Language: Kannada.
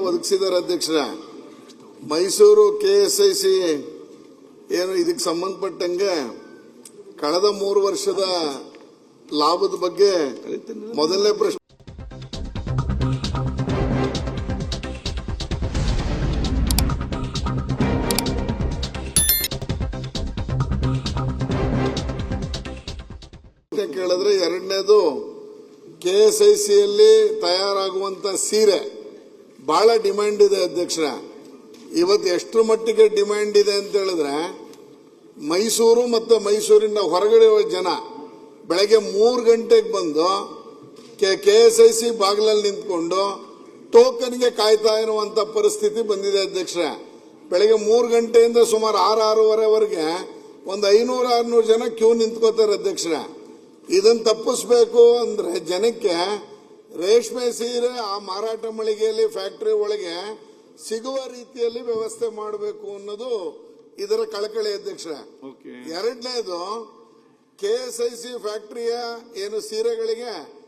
ಒದಗಿಸಿದ್ದಾರೆ ಅಧ್ಯಕ್ಷರ. ಮೈಸೂರು KSIC ಏನು ಇದಕ್ಕೆ ಸಂಬಂಧಪಟ್ಟಂಗೆ ಕಳೆದ 3 ವರ್ಷದ ಲಾಭದ ಬಗ್ಗೆ ಮೊದಲನೇ ಪ್ರಶ್ನೆ ಕೇಳಿದ್ರೆ, ಎರಡನೇದು KSICಯಲ್ಲಿ ತಯಾರಾಗುವಂತ ಸೀರೆ ಬಹಳ ಡಿಮ್ಯಾಂಡ್ ಇದೆ ಅಧ್ಯಕ್ಷರ. ಇವತ್ತು ಎಷ್ಟರ ಮಟ್ಟಿಗೆ ಡಿಮ್ಯಾಂಡ್ ಇದೆ ಅಂತ ಹೇಳಿದ್ರೆ, ಮೈಸೂರು ಮತ್ತು ಮೈಸೂರಿನ ಹೊರಗಡೆ ಜನ ಬೆಳಗ್ಗೆ 3 ಗಂಟೆಗೆ ಬಂದು KSIC ಬಾಗಿಲಲ್ಲಿ ನಿಂತ್ಕೊಂಡು ಟೋಕನ್ಗೆ ಕಾಯ್ತಾ ಇರುವಂತ ಪರಿಸ್ಥಿತಿ ಬಂದಿದೆ ಅಧ್ಯಕ್ಷರ. ಬೆಳಗ್ಗೆ 3 ಗಂಟೆಯಿಂದ ಸುಮಾರು 6-6:30ವರೆಗೆ ಒಂದು 500-600 ಜನ ಕ್ಯೂ ನಿಂತ್ಕೋತಾರೆ ಅಧ್ಯಕ್ಷರ. ಇದನ್ನ ತಪ್ಪಿಸ್ಬೇಕು ಅಂದ್ರೆ ಜನಕ್ಕೆ ರೇಷ್ಮೆ ಸೀರೆ ಆ ಮಾರಾಟ ಮಳಿಗೆಯಲ್ಲಿ ಫ್ಯಾಕ್ಟರಿ ಒಳಗೆ ಸಿಗುವ ರೀತಿಯಲ್ಲಿ ವ್ಯವಸ್ಥೆ ಮಾಡಬೇಕು ಅನ್ನೋದು ಇದರ ಕಳಕಳಿ ಅಧ್ಯಕ್ಷರ. ಎರಡನೇದು KSIC ಫ್ಯಾಕ್ಟರಿಯ ಏನು ಸೀರೆಗಳಿಗೆ